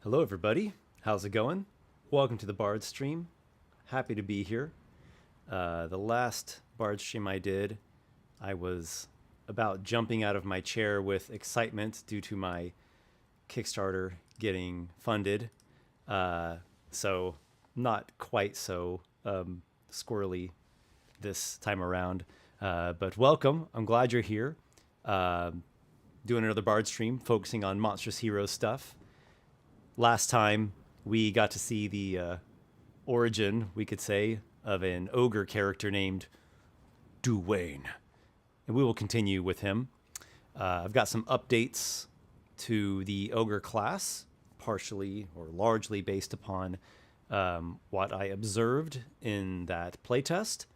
Hello, everybody. How's it going? Welcome to the Bardstream. Happy to be here. The last Bardstream I did, I was about jumping out of my chair with excitement due to my Kickstarter getting funded. So not quite so squirrely this time around. But welcome. I'm glad you're here. Doing another Bardstream focusing on Monstrous Hero stuff. Last time we got to see the origin, we could say, of an ogre character named Duwayne. And we will continue with him. I've got some updates to the ogre class, partially or largely based upon what I observed in that playtest.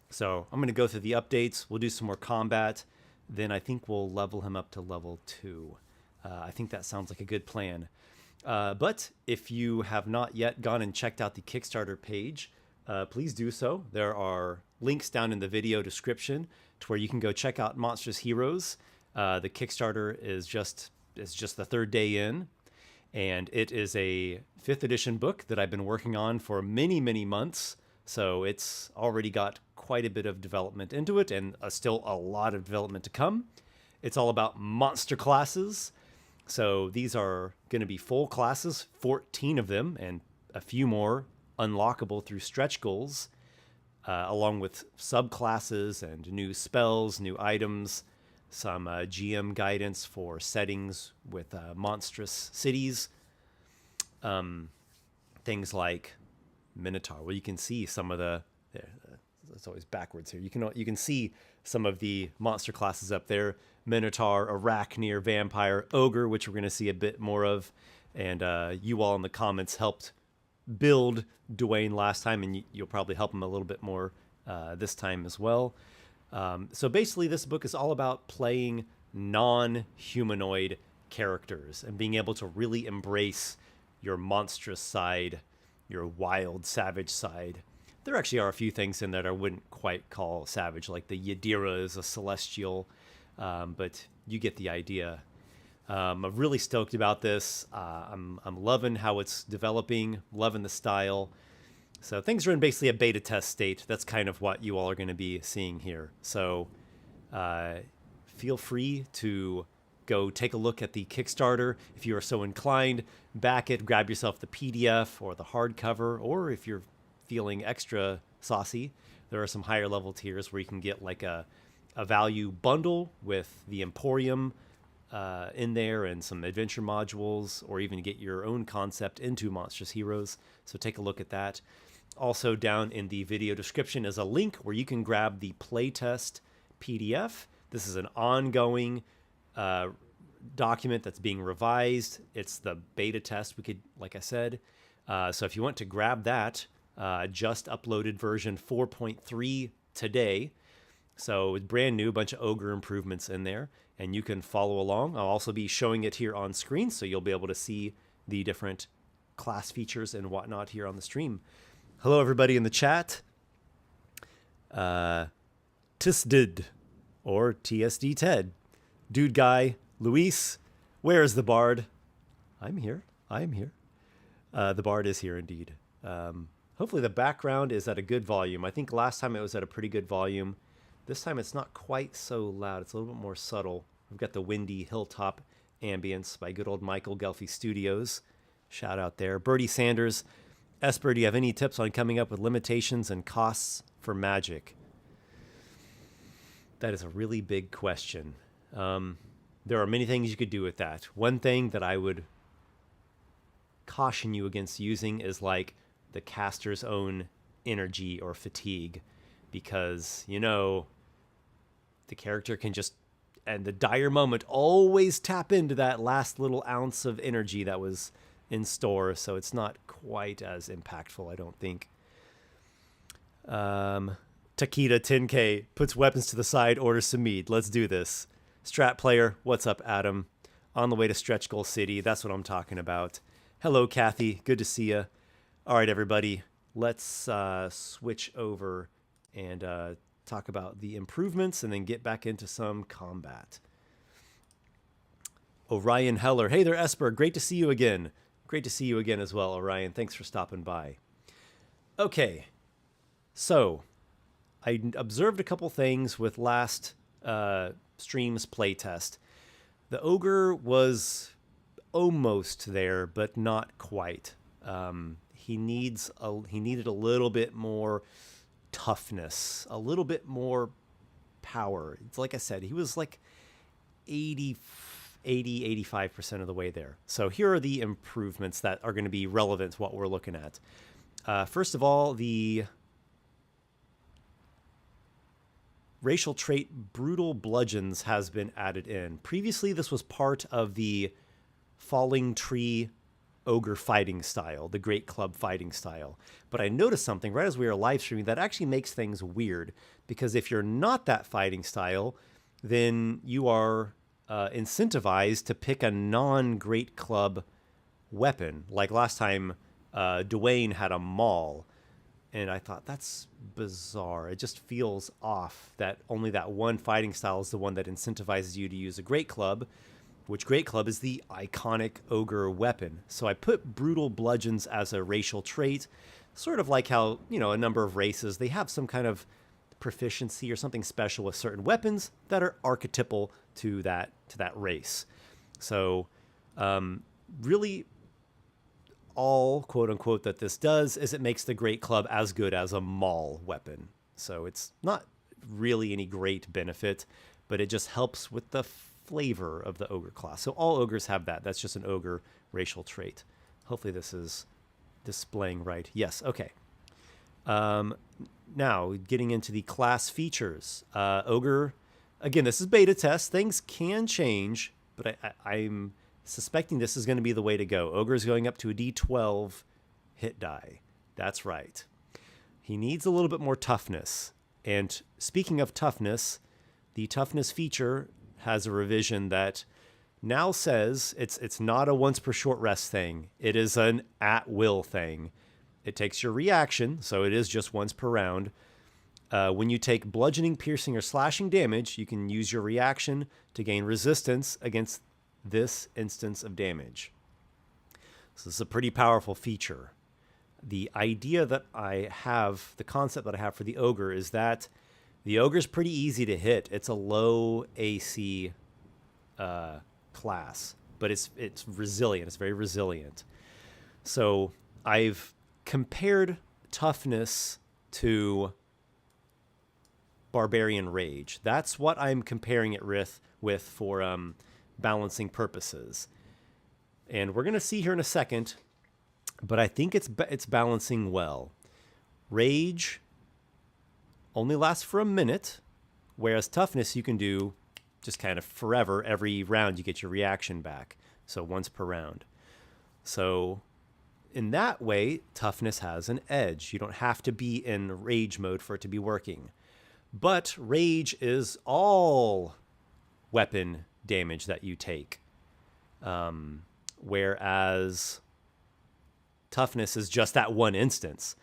So I'm going to go through the updates. We'll do some more combat. Then I think we'll level him up to level 2. I think that sounds like a good plan. But if you have not yet gone and checked out the Kickstarter page, please do so. There are links down in the video description to where you can go check out Monstrous Heroes. The Kickstarter is just the third day in, and it is a 5th edition book that I've been working on for many, many months. So it's already got quite a bit of development into it, and still a lot of development to come. It's all about monster classes. So these are going to be full classes, 14 of them, and a few more unlockable through stretch goals, along with subclasses and new spells, new items, some GM guidance for settings with monstrous cities, things like Minotaur. Well, you can see some of the... it's always backwards here. You can see some of the monster classes up there. Minotaur, Arachne, Vampire, Ogre, which we're going to see a bit more of. And you all in the comments helped build Duwayne last time, and you'll probably help him a little bit more this time as well. So basically, this book is all about playing non-humanoid characters and being able to really embrace your monstrous side, your wild, savage side. There actually are a few things in that I wouldn't quite call savage, like the Yadira is a celestial, but you get the idea. I'm really stoked about this. I'm loving how it's developing, loving the style. So things are in basically a beta test state. That's kind of what you all are going to be seeing here. So feel free to go take a look at the Kickstarter if you are so inclined. Back it, grab yourself the PDF or the hardcover, or if you're feeling extra saucy, there are some higher level tiers where you can get like a value bundle with the Emporium in there and some adventure modules, or even get your own concept into Monstrous Heroes. So take a look at that. Also down in the video description is a link where you can grab the playtest PDF. This is an ongoing document that's being revised. It's the beta test, like I said. So if you want to grab that, just uploaded version 4.3 today. So it's brand new, a bunch of ogre improvements in there, and you can follow along. I'll also be showing it here on screen, so you'll be able to see the different class features and whatnot here on the stream. Hello, everybody in the chat. Tisdid, or TSD Ted. Dude Guy, Luis, where is the Bard? I'm here. The Bard is here indeed. Hopefully the background is at a good volume. I think last time it was at a pretty good volume. This time it's not quite so loud. It's a little bit more subtle. We've got the windy hilltop ambience by good old Michael Gelfi Studios. Shout out there. Bertie Sanders. Esper, do you have any tips on coming up with limitations and costs for Magic? That is a really big question. There are many things you could do with that. One thing that I would caution you against using is like the caster's own energy or fatigue, because the character can just, and the dire moment, always tap into that last little ounce of energy that was in store, so it's not quite as impactful, I don't think. Takeda 10K puts weapons to the side, orders some mead. Let's do this. Strat player, what's up, Adam? On the way to Stretch Goal City, that's what I'm talking about. Hello, Kathy, good to see you. All right, everybody, let's switch over and talk about the improvements and then get back into some combat. Orion Heller. Hey there, Esper. Great to see you again. Great to see you again as well, Orion. Thanks for stopping by. Okay, so I observed a couple things with last stream's playtest. The Ogre was almost there, but not quite. He needed a little bit more toughness, a little bit more power. It's like I said, he was like 85% of the way there. So here are the improvements that are going to be relevant to what we're looking at. First of all, the racial trait Brutal Bludgeons has been added in. Previously, this was part of the Falling Tree Ogre fighting style, the Great Club fighting style. But I noticed something right as we were live streaming that actually makes things weird, because if you're not that fighting style, then you are incentivized to pick a non-Great Club weapon. Like last time, Dwayne had a maul, and I thought, that's bizarre. It just feels off that only that one fighting style is the one that incentivizes you to use a Great Club, which Great Club is the iconic Ogre weapon. So I put Brutal Bludgeons as a racial trait, sort of like how, you know, a number of races, they have some kind of proficiency or something special with certain weapons that are archetypal to that race. So really all, quote unquote, that this does is it makes the Great Club as good as a maul weapon. So it's not really any great benefit, but it just helps with the flavor of the Ogre class. So all Ogres have that. That's just an Ogre racial trait. Hopefully this is displaying right. Yes, okay. Now, getting into the class features. Ogre, again, this is beta test. Things can change, but I'm suspecting this is going to be the way to go. Ogre is going up to a D12 hit die. That's right. He needs a little bit more toughness. And speaking of toughness, the toughness feature has a revision that now says it's not a once per short rest thing. It is an at-will thing. It takes your reaction, so it is just once per round. When you take bludgeoning, piercing, or slashing damage, you can use your reaction to gain resistance against this instance of damage. So this is a pretty powerful feature. The idea that I have, the concept that I have for the Ogre is that the Ogre is pretty easy to hit. It's a low AC class, but it's resilient. It's very resilient. So I've compared toughness to Barbarian Rage. That's what I'm comparing it with for balancing purposes. And we're going to see here in a second, but I think it's balancing well. Rage only lasts for a minute, whereas toughness you can do just kind of forever. Every round you get your reaction back, so once per round. So in that way, toughness has an edge. You don't have to be in rage mode for it to be working. But rage is all weapon damage that you take, whereas toughness is just that one instance.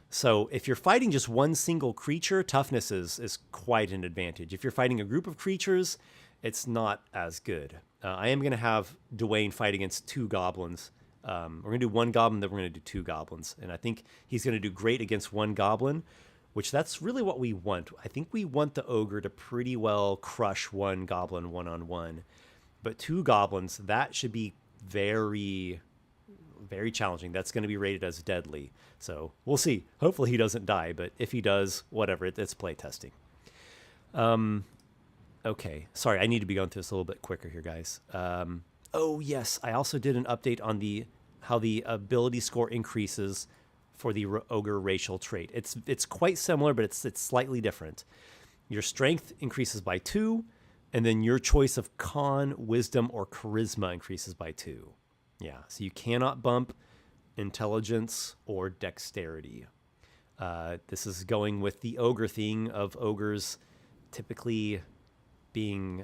So if you're fighting just one single creature, toughness is quite an advantage. If you're fighting a group of creatures, it's not as good. I am going to have Dwayne fight against two goblins. We're going to do one goblin, then we're going to do two goblins. And I think he's going to do great against one goblin, which that's really what we want. I think we want the Ogre to pretty well crush one goblin one-on-one. But two goblins, that should be very, very challenging. That's going to be rated as deadly. So we'll see. Hopefully he doesn't die, but if he does, whatever, it's play testing. Okay, sorry, I need to be going through this a little bit quicker here, guys. Oh yes, I also did an update on how the ability score increases for the Ogre racial trait. It's quite similar, but it's slightly different. Your strength increases by 2, and then your choice of con, wisdom, or charisma increases by 2. Yeah, so you cannot bump intelligence or dexterity. This is going with the Ogre thing of Ogres typically being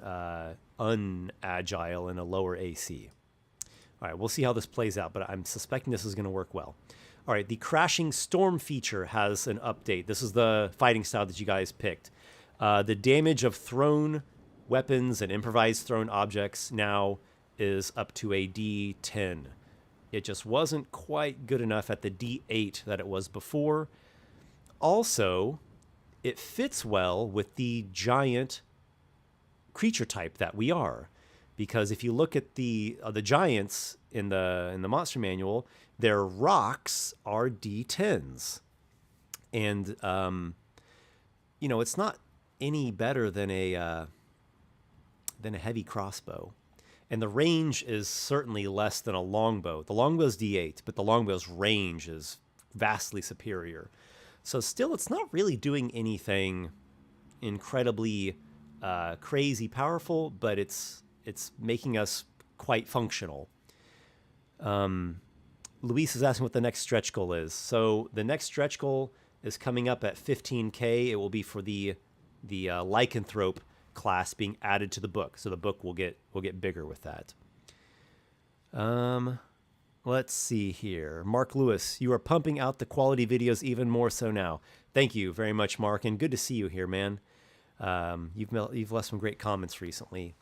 unagile and a lower AC. All right, we'll see how this plays out, but I'm suspecting this is going to work well. All right, the Crashing Storm feature has an update. This is the fighting style that you guys picked. The damage of thrown weapons and improvised thrown objects now is up to a D10. It just wasn't quite good enough at the D8 that it was before. Also, it fits well with the giant creature type that we are, because if you look at the giants in the monster manual, their rocks are D10s, and it's not any better than a heavy crossbow, and the range is certainly less than a longbow. The longbow's D8, but the longbow's range is vastly superior. So still, it's not really doing anything incredibly crazy powerful, but it's making us quite functional. Luis is asking what the next stretch goal is. So the next stretch goal is coming up at 15K. It will be for the lycanthrope class being added to the book. So the book will get bigger with that. Let's see here. Mark Lewis, you are pumping out the quality videos even more so now. Thank you very much, Mark, and good to see you here, man. You've left some great comments recently.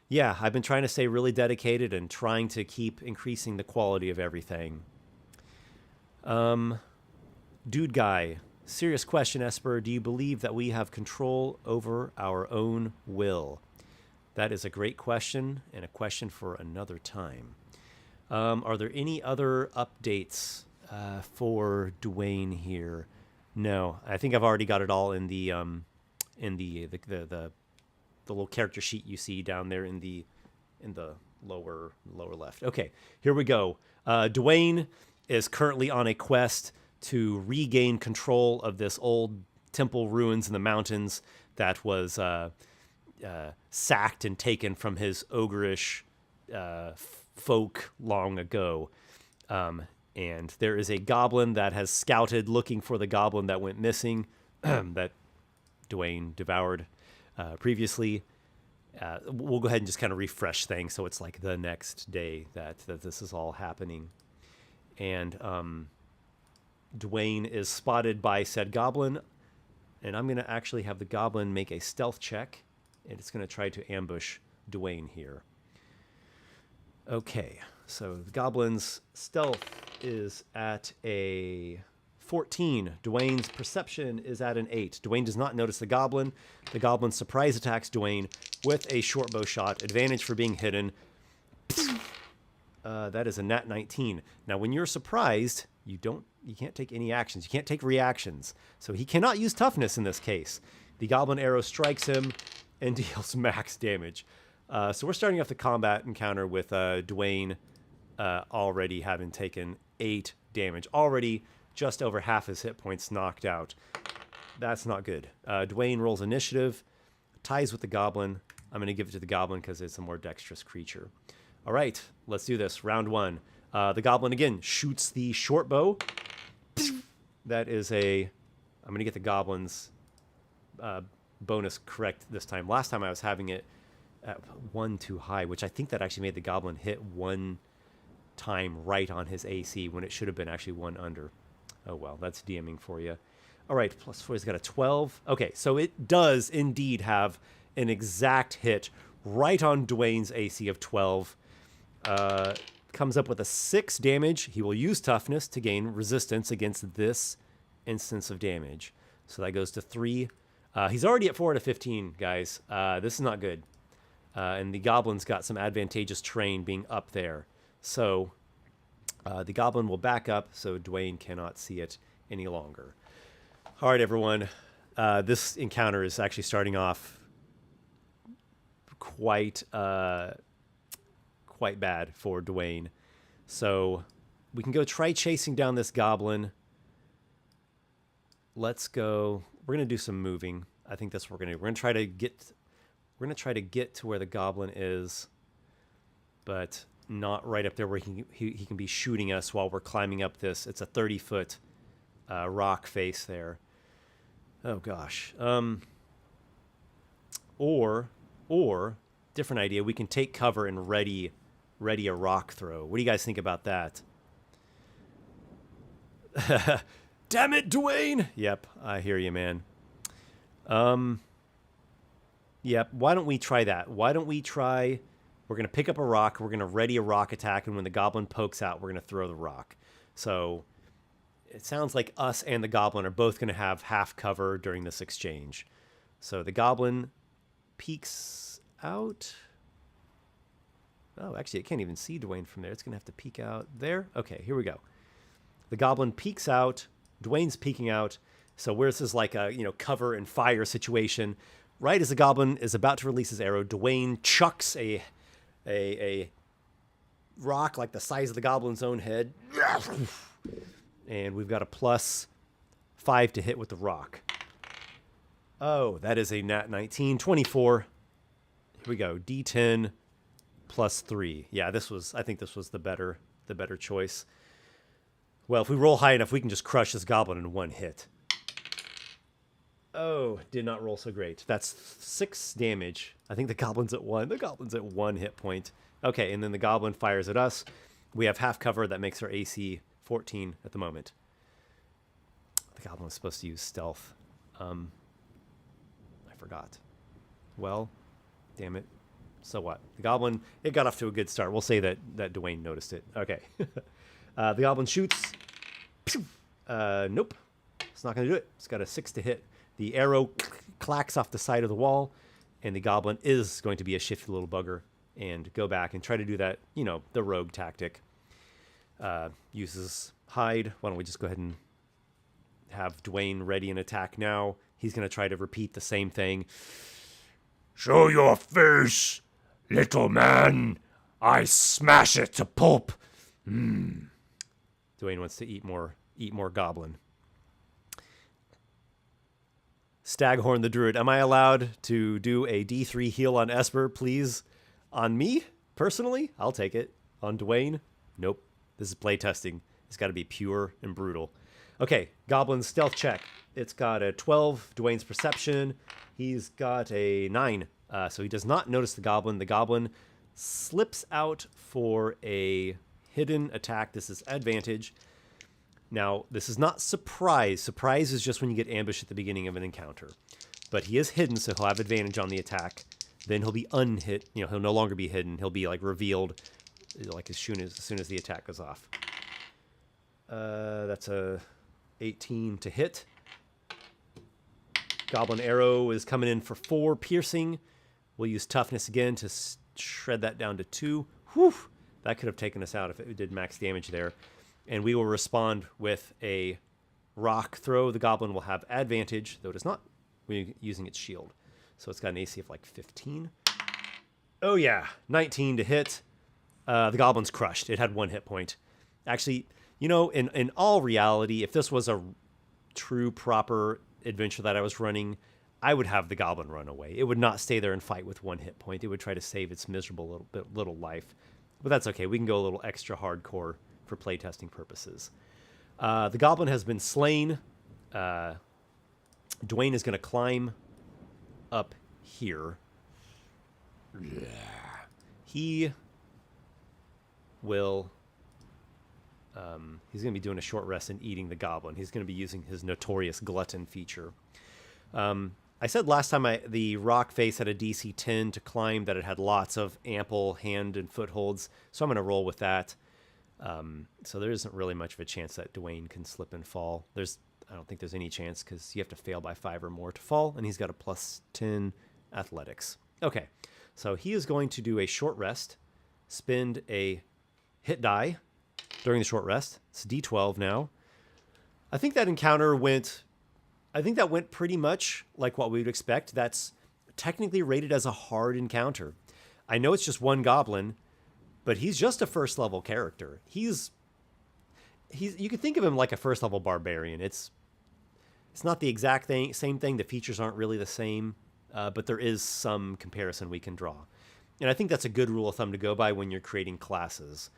Yeah, I've been trying to stay really dedicated and trying to keep increasing the quality of everything. Dude Guy, serious question, Esper. Do you believe that we have control over our own will? That is a great question, and a question for another time. Are there any other updates for Dwayne here? No, I think I've already got it all in the little character sheet you see down there in the lower left. Okay, here we go. Dwayne is currently on a quest to regain control of this old temple ruins in the mountains that was sacked and taken from his ogreish folk long ago. And there is a goblin that has scouted looking for the goblin that went missing that Dwayne devoured previously. We'll go ahead and just kind of refresh things so it's like the next day that this is all happening. And Dwayne is spotted by said goblin, and I'm going to actually have the goblin make a stealth check, and it's going to try to ambush Dwayne here. Okay, so the goblin's stealth is at a 14. Dwayne's perception is at an 8. Dwayne does not notice the goblin. The goblin surprise attacks Dwayne with a short bow shot. Advantage for being hidden. That is a nat 19. Now, when you're surprised, you can't take any actions. You can't take reactions. So he cannot use toughness in this case. The goblin arrow strikes him and deals max damage. So we're starting off the combat encounter with Dwayne already having taken 8 damage. Already just over half his hit points knocked out. That's not good. Dwayne rolls initiative, ties with the goblin. I'm going to give it to the goblin because it's a more dexterous creature. All right, let's do this. Round 1. The goblin again shoots the short bow. That is I'm going to get the goblin's bonus correct this time. Last time I was having it at 1 too high, which I think that actually made the goblin hit 1 time right on his AC when it should have been actually 1 under. Oh, well, that's DMing for you. All right, plus 4, he's got a 12. Okay, so it does indeed have an exact hit right on Dwayne's AC of 12. Comes up with a 6 damage. He will use toughness to gain resistance against this instance of damage. So that goes to 3. He's already at 4 out of 15, guys. This is not good. And the goblin's got some advantageous terrain being up there. So the goblin will back up so Dwayne cannot see it any longer. All right, everyone. This encounter is actually starting off quite bad for Dwayne. So we can go try chasing down this goblin. Let's go. We're going to do some moving. I think that's what we're going to do. We're going to try to get to where the goblin is, but not right up there where he can be shooting us while we're climbing up this. It's a 30-foot rock face there. Oh gosh. Or different idea. We can take cover and ready a rock throw. What do you guys think about that? Damn it, Dwayne! Yep, I hear you, man. Yep. Why don't we try that? Why don't we try We're going to pick up a rock. We're going to ready a rock attack. And when the goblin pokes out, we're going to throw the rock. So it sounds like us and the goblin are both going to have half cover during this exchange. So the goblin peeks out. Oh, actually, it can't even see Dwayne from there. It's going to have to peek out there. Okay, here we go. The goblin peeks out. Dwayne's peeking out. So where's this like a, cover and fire situation? Right as the goblin is about to release his arrow, Dwayne chucks a rock like the size of the goblin's own head. And we've got a +5 to hit with the rock. Oh, that is a nat 19, 24. Here we go. D10 +3. Yeah, I think this was the better choice. Well, if we roll high enough, we can just crush this goblin in one hit. Oh, did not roll so great. That's 6 damage. I think the goblin's at 1. The goblin's at 1 hit point. Okay, and then the goblin fires at us. We have half cover. That makes our AC 14 at the moment. The goblin was supposed to use stealth. I forgot. Well, damn it. So what? The goblin, it got off to a good start. We'll say that Dwayne noticed it. Okay. The goblin shoots. Nope. It's not going to do it. It's got a 6 to hit. The arrow clacks off the side of the wall, and the goblin is going to be a shifty little bugger and go back and try to do that, the rogue tactic. Uses hide. Why don't we just go ahead and have Dwayne ready an attack now? He's going to try to repeat the same thing. Show your face, little man. I smash it to pulp. Dwayne wants to eat more goblin. Staghorn the Druid. Am I allowed to do a D3 heal on Esper, please? On me, personally? I'll take it. On Dwayne? Nope. This is playtesting. It's got to be pure and brutal. Okay, Goblin's stealth check. It's got a 12, Dwayne's perception. He's got a 9, so he does not notice the Goblin. The Goblin slips out for a hidden attack. This is advantage. Now, this is not surprise. Surprise is just when you get ambushed at the beginning of an encounter. But he is hidden, so he'll have advantage on the attack. Then he'll be unhit. He'll no longer be hidden. He'll be, revealed, as soon as the attack goes off. That's a 18 to hit. Goblin arrow is coming in for 4 piercing. We'll use toughness again to shred that down to 2. Whew! That could have taken us out if it did max damage there. And we will respond with a rock throw. The goblin will have advantage, though it is not. We're using its shield. So it's got an AC of 15. Oh yeah, 19 to hit. The goblin's crushed. It had 1 hit point. Actually, in all reality, if this was a true, proper adventure that I was running, I would have the goblin run away. It would not stay there and fight with 1 hit point. It would try to save its miserable little life. But that's okay. We can go a little extra hardcore for playtesting purposes. The goblin has been slain. Dwayne is going to climb up here. He will... he's going to be doing a short rest and eating the goblin. He's going to be using his notorious glutton feature. I said last time the rock face had a DC 10 to climb, that it had lots of ample hand and footholds, so I'm going to roll with that. So there isn't really much of a chance that Dwayne can slip and fall. I don't think there's any chance because you have to fail by 5 or more to fall, and he's got a +10 athletics. Okay, so he is going to do a short rest, spend a hit die during the short rest. It's D12 now. I think that encounter went pretty much like what we would expect. That's technically rated as a hard encounter. I know it's just 1 goblin, but he's just a first level character. He's you could think of him like a first level barbarian. It's not the exact same thing. The features aren't really the same, but there is some comparison we can draw. And I think that's a good rule of thumb to go by when you're creating classes.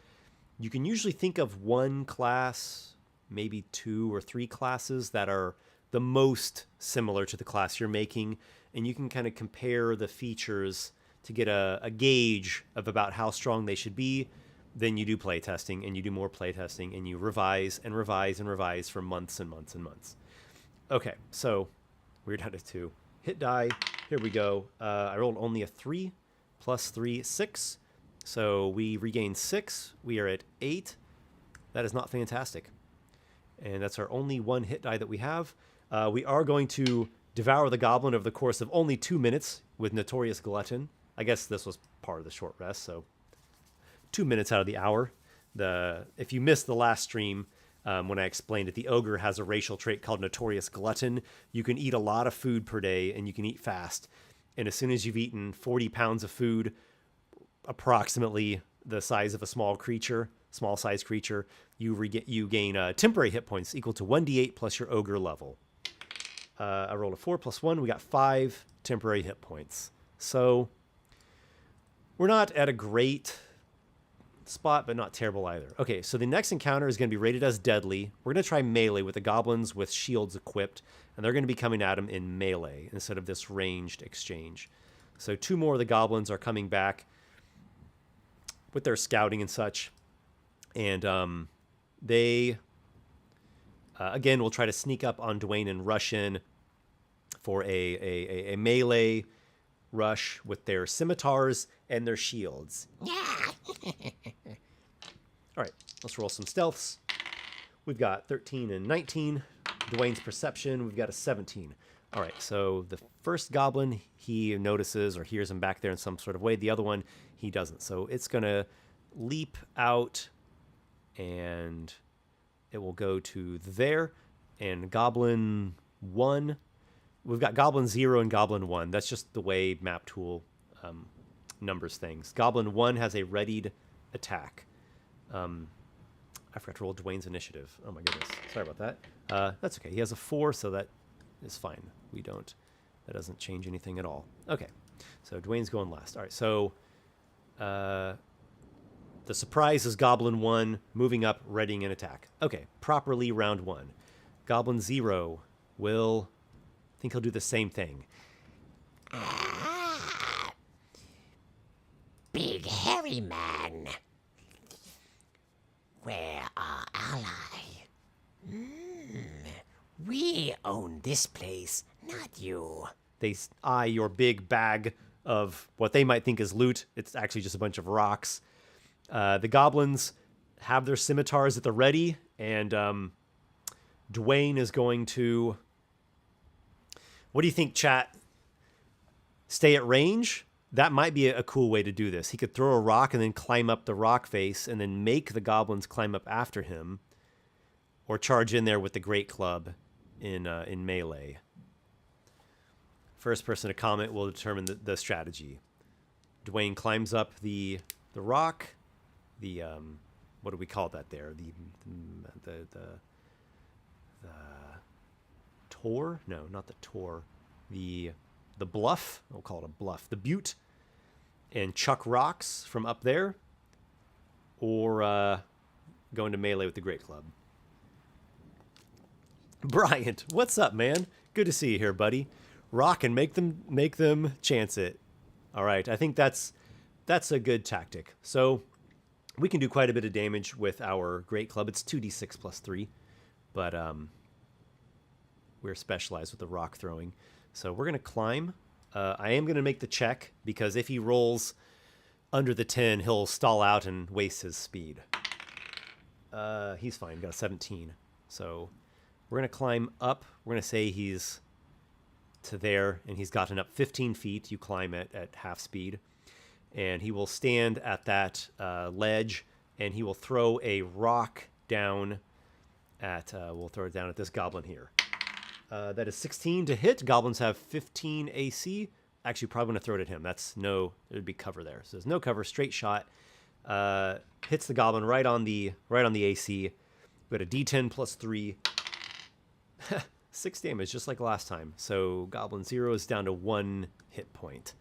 You can usually think of 1 class, maybe 2 or 3 classes that are the most similar to the class you're making, and you can kind of compare the features to get a gauge of about how strong they should be. Then you do playtesting, and you do more playtesting, and you revise and revise and revise for months and months and months. Okay, so we're down to 2. Hit die. Here we go. I rolled only a 3 + 3, 6. So we regain 6. We are at 8. That is not fantastic. And that's our only one hit die that we have. We are going to devour the goblin over the course of only 2 minutes with Notorious Glutton. I guess this was part of the short rest, so 2 minutes out of the hour. If you missed the last stream, when I explained it, the ogre has a racial trait called Notorious Glutton. You can eat a lot of food per day, and you can eat fast. And as soon as you've eaten 40 pounds of food, approximately the size of a small-sized creature, you gain temporary hit points equal to 1d8 plus your ogre level. I rolled a 4 plus 1. We got 5 temporary hit points. So we're not at a great spot, but not terrible either. Okay, so the next encounter is going to be rated as deadly. We're going to try melee with the goblins with shields equipped, and they're going to be coming at him in melee instead of this ranged exchange. So 2 more of the goblins are coming back with their scouting and such, and they again will try to sneak up on Dwayne and rush in for a melee rush with their scimitars and their shields. All right, let's roll some stealths. We've got 13 and 19. Dwayne's perception, we've got a 17. All right, so the first goblin, he notices or hears him back there in some sort of way. The other one, he doesn't. So it's going to leap out, and it will go to there. And Goblin 1, we've got Goblin 0 and Goblin 1. That's just the way Map Tool numbers things. Goblin 1 has a readied attack. I forgot to roll Dwayne's initiative. Oh my goodness. Sorry about that. That's okay. He has a 4, so that is fine. That doesn't change anything at all. Okay. So Dwayne's going last. All right. So the surprise is Goblin 1 moving up, readying an attack. Okay. Properly round 1. Goblin 0 will, I think he'll do the same thing. Big hairy man. Where are ally? We own this place, not you. They eye your big bag of what they might think is loot. It's actually just a bunch of rocks. The goblins have their scimitars at the ready, and Dwayne is going to... What do you think, chat? Stay at range? That might be a cool way to do this. He could throw a rock and then climb up the rock face and then make the goblins climb up after him, or charge in there with the great club in melee. First person to comment will determine the strategy. Dwayne climbs up the rock. The what do we call that there? The tor? No, not the tor. The bluff. We'll call it a bluff. The butte. And chuck rocks from up there, or go into melee with the great club. Bryant, what's up, man? Good to see you here, buddy. Rock and make them chance it. All right, I think that's a good tactic. So we can do quite a bit of damage with our great club. It's 2d6 plus 3, but we're specialized with the rock throwing. So we're gonna climb. I am gonna make the check because if he rolls under the 10, he'll stall out and waste his speed. He's fine. Got a 17. So we're going to climb up. We're going to say he's to there, and he's gotten up 15 feet. You climb at half speed. And he will stand at that ledge, and he will throw a rock down at... we'll throw it down at this goblin here. That is 16 to hit. Goblins have 15 AC. Actually, probably going to throw it at him. That's no... There'd be cover there. So there's no cover. Straight shot. Hits the goblin right on the AC. We got a D10 plus 3. 6 damage, just like last time. So Goblin Zero is down to 1 hit point.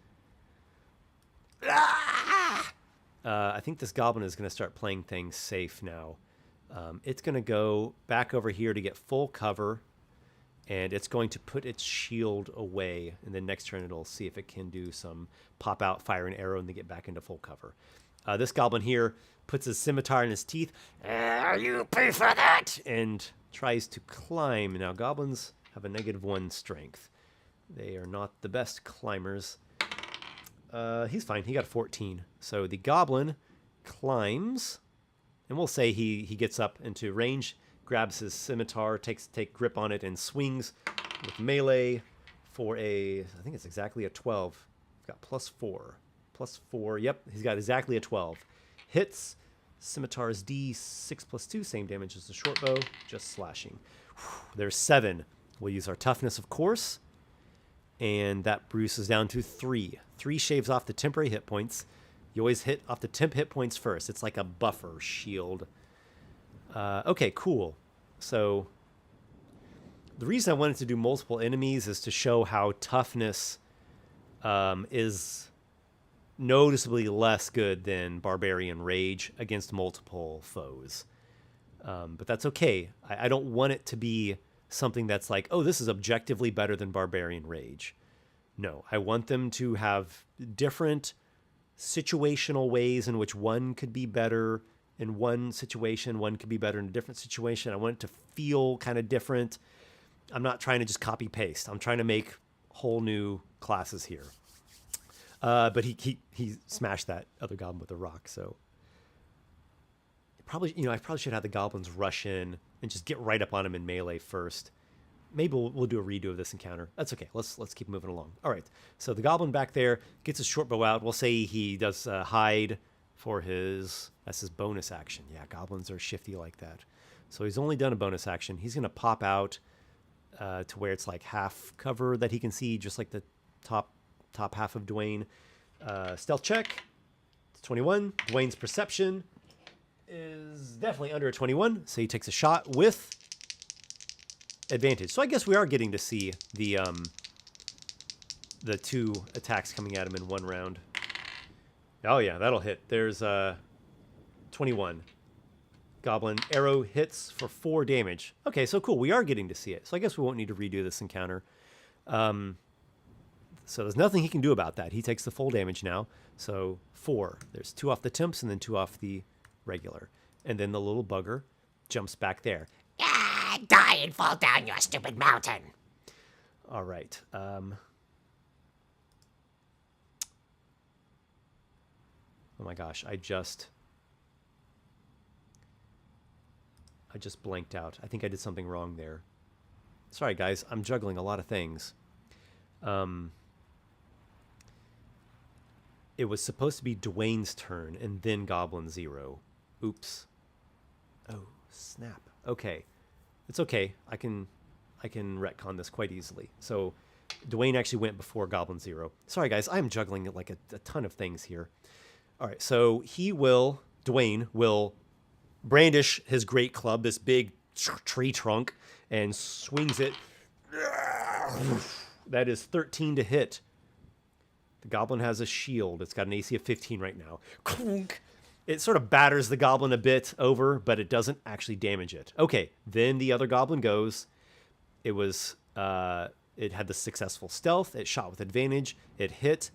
I think this goblin is going to start playing things safe now. It's going to go back over here to get full cover, and it's going to put its shield away. And then next turn it'll see if it can do some pop out, fire an arrow, and then get back into full cover. This goblin here puts his scimitar in his teeth. You pay for that! And tries to climb. Now, goblins have a -1 strength. They are not the best climbers. He's fine. He got 14. So the goblin climbs, and we'll say he gets up into range, grabs his scimitar, take grip on it, and swings with melee for a, I think it's exactly a 12. He's got +4. +4. Yep, he's got exactly a 12. Hits. Scimitar is D6 +2, same damage as the short bow, just slashing. There's 7. We'll use our toughness, of course, and that bruises down to 3. 3 shaves off the temporary hit points. You always hit off the temp hit points first. It's like a buffer shield. Okay, cool. So the reason I wanted to do multiple enemies is to show how toughness is noticeably less good than Barbarian Rage against multiple foes. But that's okay. I don't want it to be something that's like, oh, this is objectively better than Barbarian Rage. No, I want them to have different situational ways in which one could be better in one situation, one could be better in a different situation. I want it to feel kind of different. I'm not trying to just copy paste. I'm trying to make whole new classes here. But he smashed that other goblin with a rock, so probably, I probably should have the goblins rush in and just get right up on him in melee first. Maybe we'll do a redo of this encounter. That's okay. Let's keep moving along. All right. So the goblin back there gets his short bow out. We'll say he does hide for that's his bonus action. Yeah, goblins are shifty like that. So he's only done a bonus action. He's gonna pop out to where it's like half cover that he can see, just like the top half of Dwayne. Stealth check. It's 21. Dwayne's perception is definitely under a 21, so he takes a shot with advantage. So I guess we are getting to see the 2 attacks coming at him in one round. Oh yeah, that'll hit. There's 21. Goblin arrow hits for 4 damage. Okay, so cool. We are getting to see it. So I guess we won't need to redo this encounter. So there's nothing he can do about that. He takes the full damage now. So 4. There's 2 off the temps and then 2 off the regular. And then the little bugger jumps back there. Ah, die and fall down your stupid mountain. All right. Oh my gosh, I just blanked out. I think I did something wrong there. Sorry, guys. I'm juggling a lot of things. It was supposed to be Dwayne's turn and then Goblin Zero. Oops. Oh, snap. Okay. It's okay. I can retcon this quite easily. So Dwayne actually went before Goblin Zero. Sorry, guys. I'm juggling like a ton of things here. All right. So Dwayne will brandish his great club, this big tree trunk, and swings it. That is 13 to hit. The goblin has a shield. It's got an AC of 15 right now. It sort of batters the goblin a bit over, but it doesn't actually damage it. Okay, then the other goblin goes. It had the successful stealth. It shot with advantage. It hit.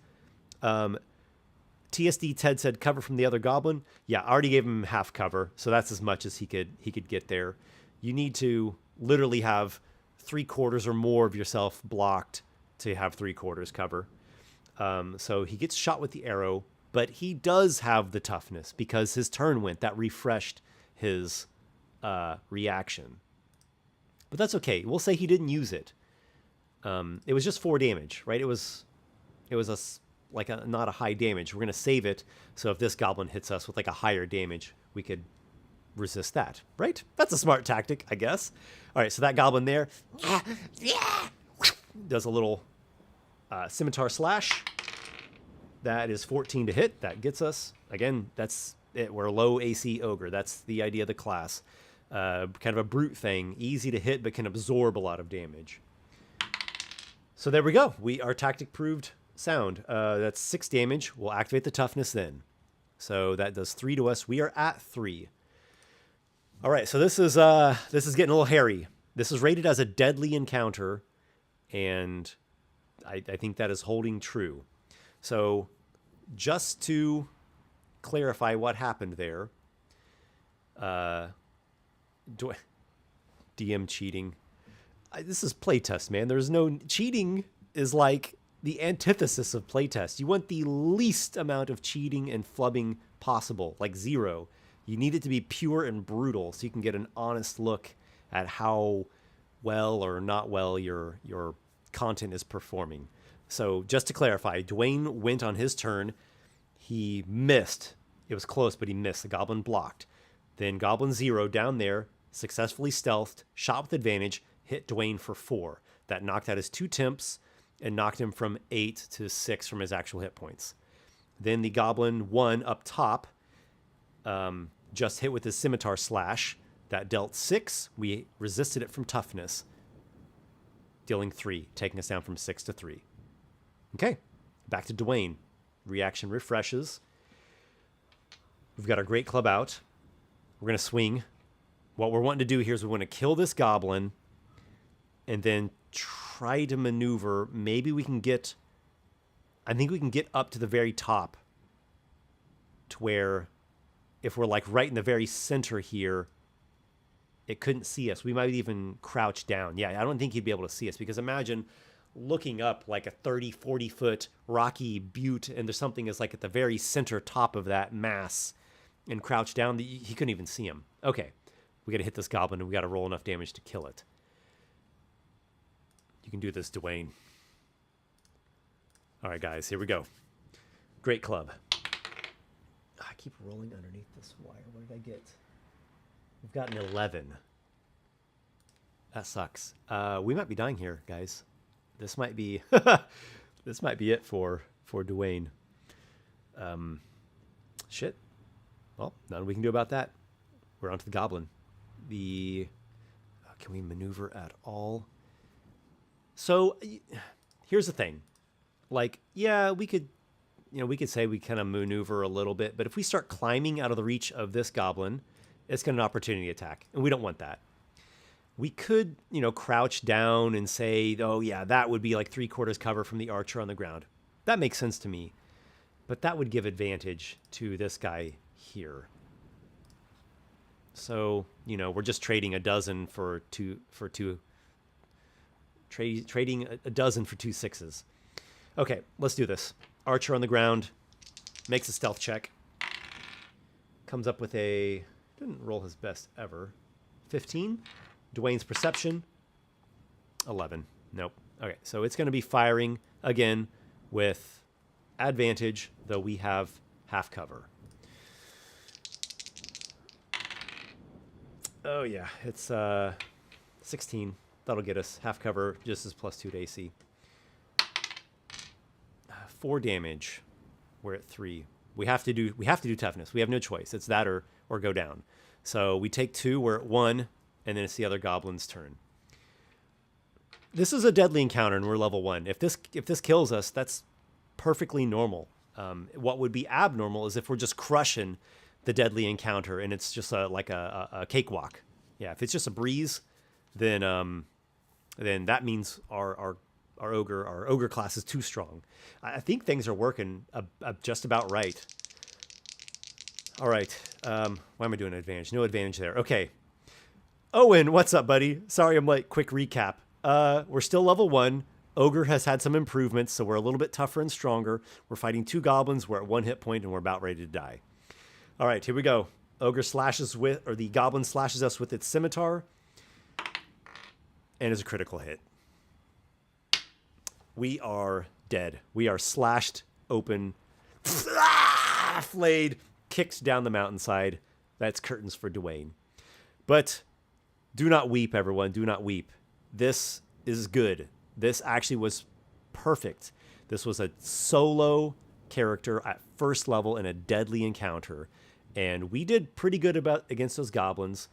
TSD Ted said cover from the other goblin. Yeah, I already gave him half cover, so that's as much as he could get there. You need to literally have 3/4 or more of yourself blocked to have 3/4 cover. So he gets shot with the arrow, but he does have the toughness because his turn went. That refreshed his reaction. But that's okay. We'll say he didn't use it. It was just 4 damage, right? It was not a high damage. We're going to save it, so if this goblin hits us with like a higher damage, we could resist that, right? That's a smart tactic, I guess. All right, so that goblin there does a little scimitar slash. That is 14 to hit. That gets us. Again, that's it. We're a low AC ogre. That's the idea of the class. Kind of a brute thing. Easy to hit, but can absorb a lot of damage. So there we go. Our tactic proved sound. That's 6 damage. We'll activate the toughness then. So that does 3 to us. We are at 3. All right, so this is getting a little hairy. This is rated as a deadly encounter, and I think that is holding true. So just to clarify what happened there, DM cheating. This is playtest, man. There's no cheating. Is like the antithesis of playtest. You want the least amount of cheating and flubbing possible, like 0. You need it to be pure and brutal so you can get an honest look at how well or not well your content is performing. So just to clarify, Dwayne went on his turn. He missed. It was close, but he missed. The goblin blocked. Then Goblin Zero down there successfully stealthed, shot with advantage, hit Dwayne for 4. That knocked out his 2 temps and knocked him from 8 to 6 from his actual hit points. Then the Goblin 1 up top just hit with his scimitar slash. That dealt 6. We resisted it from toughness, dealing 3, taking us down from 6 to 3. Okay, back to Dwayne. Reaction refreshes. We've got our great club out. We're going to swing. What we're wanting to do here is we want to kill this goblin and then try to maneuver. Maybe we can get... I think we can get up to the very top to where if we're like right in the very center here, it couldn't see us. We might even crouch down. Yeah, I don't think he'd be able to see us because imagine looking up like a 30, 40 foot rocky butte and there's something is like at the very center top of that mass and crouch down. He couldn't even see him. Okay, we got to hit this goblin and we got to roll enough damage to kill it. You can do this, Dwayne. All right, guys, here we go. Great club. I keep rolling underneath this wire. What did I get? We've got an 11. That sucks. We might be dying here, guys. This might be this might be it for Dwayne. Shit. Well, nothing we can do about that. We're onto the goblin. Can we maneuver at all? So here's the thing. Like, yeah, we could say we kind of maneuver a little bit, but if we start climbing out of the reach of this goblin, it's got an opportunity attack, and we don't want that. We could, crouch down and say, oh yeah, that would be like 3/4 cover from the archer on the ground. That makes sense to me, but that would give advantage to this guy here. So, we're just trading a dozen for two, trading a dozen for 2 6s. Okay, let's do this. Archer on the ground, makes a stealth check. Comes up with didn't roll his best ever. 15. Dwayne's perception, 11. Nope. Okay, so it's going to be firing again with advantage, though we have half cover. Oh yeah, it's 16. That'll get us half cover, just as +2 to AC. 4 damage. We're at 3. We have to do toughness. We have no choice. It's that or go down. So we take 2. We're at 1, and then it's the other goblin's turn. This is a deadly encounter, and we're level 1. If this kills us, that's perfectly normal. What would be abnormal is if we're just crushing the deadly encounter, and it's just like a cakewalk. Yeah, if it's just a breeze, then that means our ogre class is too strong. I think things are working just about right. All right. Why am I doing advantage? No advantage there. Okay. Owen, what's up, buddy? Sorry I'm late. Quick recap. We're still level 1. Ogre has had some improvements, so we're a little bit tougher and stronger. We're fighting 2 goblins. We're at 1 hit point, and we're about ready to die. All right, here we go. The goblin slashes us with its scimitar, and is a critical hit. We are dead. We are slashed open, flayed, kicked down the mountainside. That's curtains for Dwayne. But do not weep, everyone. Do not weep. This is good. This actually was perfect. This was a solo character at first level in a deadly encounter. And we did pretty good against those goblins.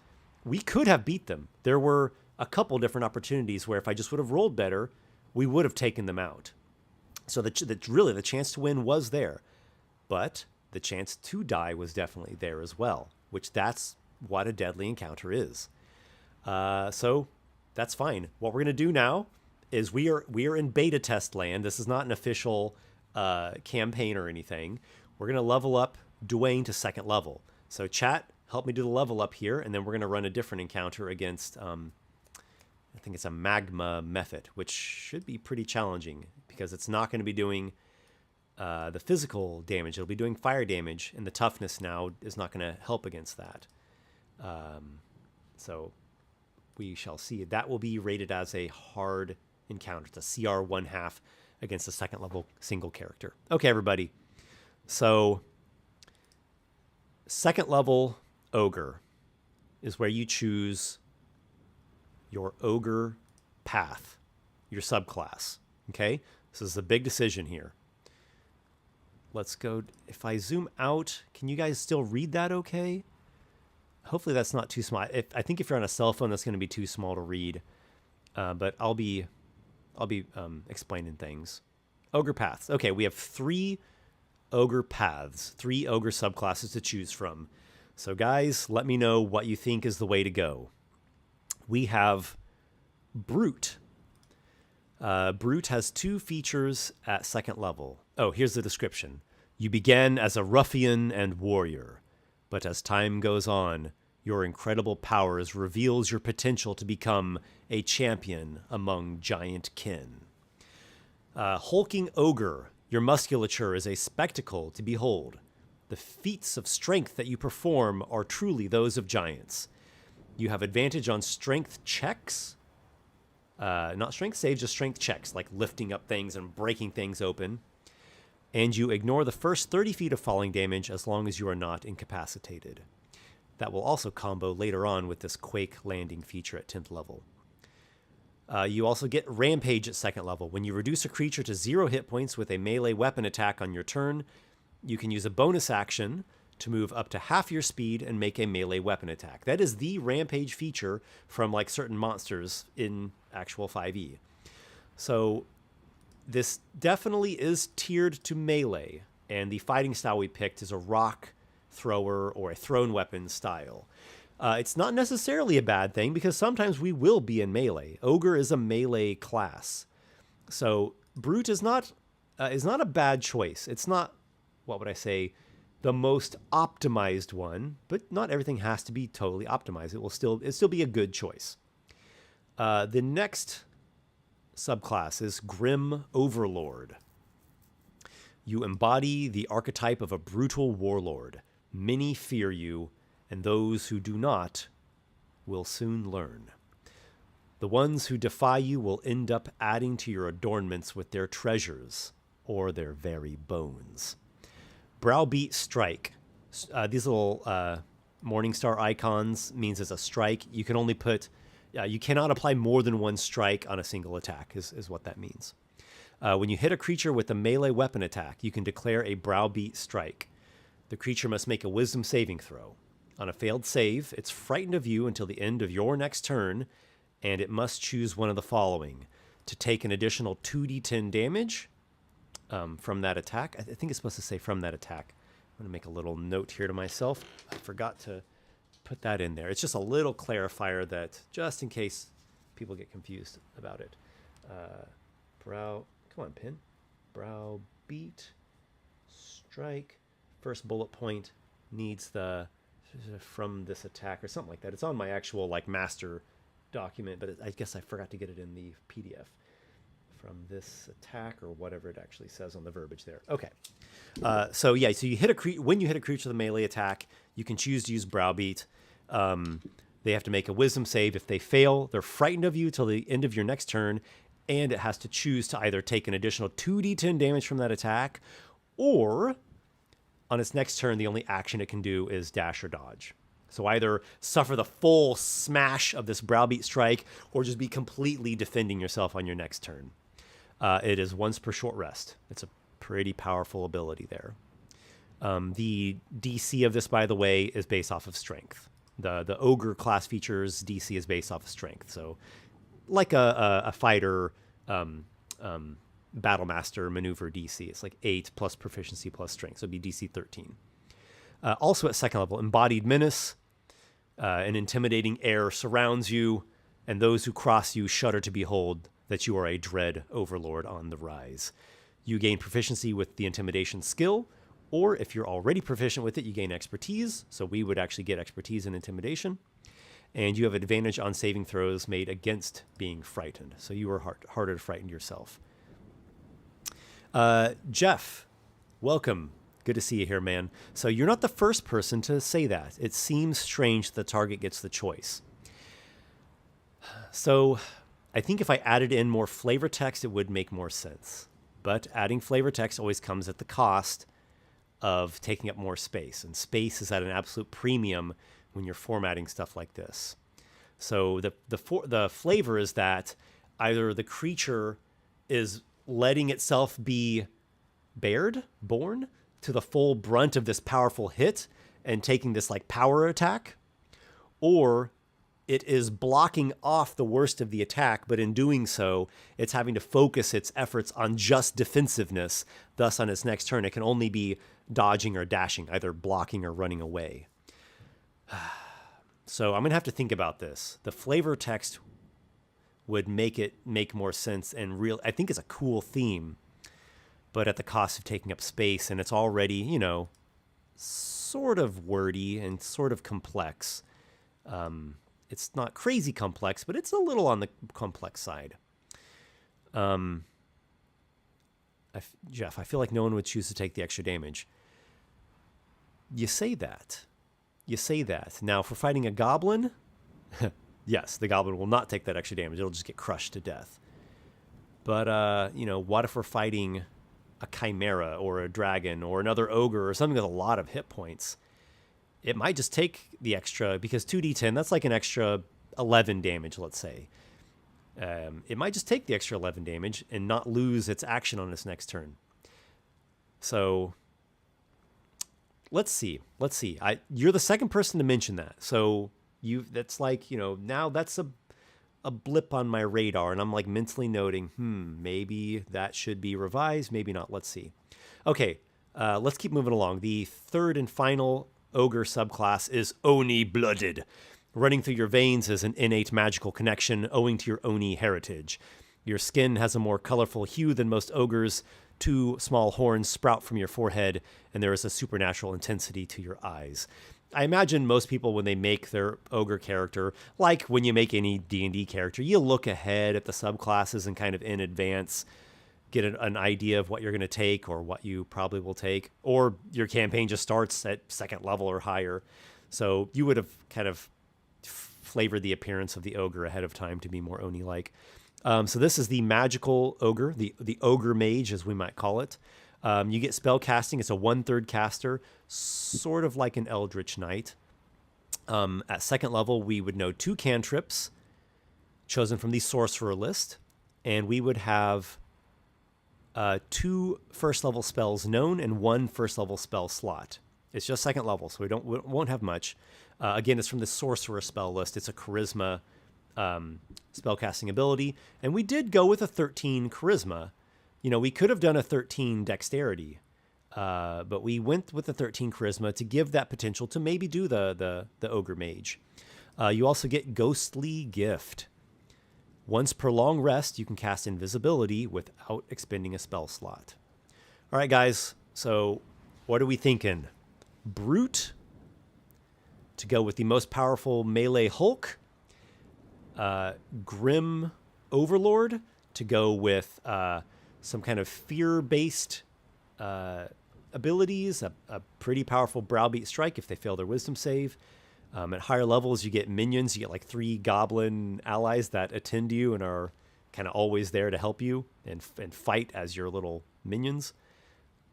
We could have beat them. There were a couple different opportunities where if I just would have rolled better, we would have taken them out. So really the chance to win was there. But the chance to die was definitely there as well, which that's what a deadly encounter is. So that's fine. What we're going to do now is we are in beta test land. This is not an official campaign or anything. We're going to level up Dwayne to 2nd level. So chat, help me do the level up here, and then we're going to run a different encounter against I think it's a magma method, which should be pretty challenging because it's not going to be doing the physical damage. It'll be doing fire damage, and the toughness now is not going to help against that. So we shall see. That will be rated as a hard encounter. It's a CR 1/2 against a second level single character. Okay, everybody. So second level Ogre is where you choose your Ogre path, your subclass. Okay? This is a big decision here. Let's go. If I zoom out, can you guys still read that okay? Hopefully that's not too small. I think if you're on a cell phone, that's going to be too small to read. But I'll be explaining things. Ogre Paths. Okay, we have 3 Ogre Paths, 3 Ogre subclasses to choose from. So guys, let me know what you think is the way to go. We have Brute. Brute has 2 features at second level. Oh, here's the description. You began as a ruffian and warrior, but as time goes on, your incredible powers reveals your potential to become a champion among giant kin. Hulking Ogre, your musculature is a spectacle to behold. The feats of strength that you perform are truly those of giants. You have advantage on strength checks. Not strength saves, just strength checks, like lifting up things and breaking things open. And you ignore the first 30 feet of falling damage as long as you are not incapacitated. That will also combo later on with this Quake landing feature at 10th level. You also get Rampage at 2nd level. When you reduce a creature to 0 hit points with a melee weapon attack on your turn, you can use a bonus action to move up to half your speed and make a melee weapon attack. That is the Rampage feature from like certain monsters in actual 5e. So this definitely is tiered to melee, and the fighting style we picked is a rock thrower or a thrown weapon style. It's not necessarily a bad thing because sometimes we will be in melee. Ogre is a melee class. So Brute is not a bad choice. It's not, what would I say, the most optimized one, but not everything has to be totally optimized. It'll still be a good choice. The next subclass is Grim Overlord. You embody the archetype of a brutal warlord. Many fear you, and those who do not will soon learn. The ones who defy you will end up adding to your adornments with their treasures or their very bones. Browbeat Strike. These little Morningstar icons means it's a strike. You can only put, you cannot apply more than 1 strike on a single attack is what that means. When you hit a creature with a melee weapon attack, you can declare a Browbeat Strike. The creature must make a wisdom saving throw. On a failed save, it's frightened of you until the end of your next turn, and it must choose one of the following: to take an additional 2d10 damage from that attack. I think it's supposed to say from that attack. I'm going to make a little note here to myself. I forgot to put that in there. It's just a little clarifier that, just in case people get confused about it. Come on, pin. Browbeat Strike. First bullet point needs the from this attack or something like that. It's on my actual like master document, but I guess I forgot to get it in the PDF. From this attack or whatever it actually says on the verbiage there. Okay. So you hit when you hit a creature with a melee attack, you can choose to use Browbeat. They have to make a wisdom save. If they fail, they're frightened of you till the end of your next turn, and it has to choose to either take an additional 2d10 damage from that attack, or on its next turn, the only action it can do is dash or dodge. So either suffer the full smash of this Browbeat Strike, or just be completely defending yourself on your next turn. It is once per short rest. It's a pretty powerful ability there. The DC of this, by the way, is based off of strength. The Ogre class features DC is based off of strength. So like a fighter Battlemaster maneuver DC. It's like 8 plus proficiency plus strength. So it'd be DC 13. Also at 2nd level, Embodied Menace. An intimidating air surrounds you, and those who cross you shudder to behold that you are a dread overlord on the rise. You gain proficiency with the intimidation skill, or if you're already proficient with it, you gain expertise. So we would actually get expertise in intimidation. and you have advantage on saving throws made against being frightened. So you are harder to frighten yourself. Jeff, welcome. Good to see you here, man. So you're not the first person to say that. It seems strange the target gets the choice. So I think if I added in more flavor text, it would make more sense. But adding flavor text always comes at the cost of taking up more space. And space is at an absolute premium when you're formatting stuff like this. So the flavor is that either the creature is letting itself be born to the full brunt of this powerful hit and taking this like power attack, or it is blocking off the worst of the attack, but in doing so, it's having to focus its efforts on just defensiveness. Thus, on its next turn, it can only be dodging or dashing, either blocking or running away. So I'm going to have to think about this. The flavor text would make it make more sense and I think it's a cool theme, but at the cost of taking up space, and it's already, you know, sort of wordy and sort of complex. It's not crazy complex, but it's a little on the complex side. Jeff, I feel like no one would choose to take the extra damage. You say that. Now, if we're fighting a goblin, yes, the goblin will not take that extra damage. It'll just get crushed to death. But, you know, what if we're fighting a chimera or a dragon or another ogre or something with a lot of hit points? It might just take the extra, because 2d10, that's like an extra 11 damage, let's say. It might just take the extra 11 damage and not lose its action on its next turn. So let's see. You're the second person to mention that. So that's like, you know, now that's a blip on my radar, and I'm like mentally noting, maybe that should be revised, maybe not. Let's see. Okay, let's keep moving along. The third and final ogre subclass is Oni Blooded. Running through your veins is an innate magical connection owing to your Oni heritage. Your skin has a more colorful hue than most ogres. 2 small horns sprout from your forehead, and there is a supernatural intensity to your eyes. I imagine most people, when they make their ogre character, like when you make any D&D character, you look ahead at the subclasses and kind of in advance get an idea of what you're going to take or what you probably will take. Or your campaign just starts at second level or higher. So you would have kind of flavored the appearance of the ogre ahead of time to be more Oni-like. So this is the magical ogre, the Ogre Mage, as we might call it. You get spell casting. It's a 1/3 caster, sort of like an Eldritch Knight. At second level, we would know 2 cantrips chosen from the sorcerer list, and we would have 2 first level spells known and 1 first level spell slot. It's just second level, so we won't have much. Again, it's from the sorcerer spell list. It's a charisma spellcasting ability, and we did go with a 13 charisma. You know, we could have done a 13 dexterity, but we went with the 13 charisma to give that potential to maybe do the Ogre Mage. You also get Ghostly Gift. Once per long rest, you can cast invisibility without expending a spell slot. All right, guys, so what are we thinking? Brute to go with the most powerful melee Hulk. Grim Overlord to go with some kind of fear-based abilities, a pretty powerful browbeat strike if they fail their wisdom save. At higher levels, you get minions. You get like 3 goblin allies that attend you and are kind of always there to help you and fight as your little minions.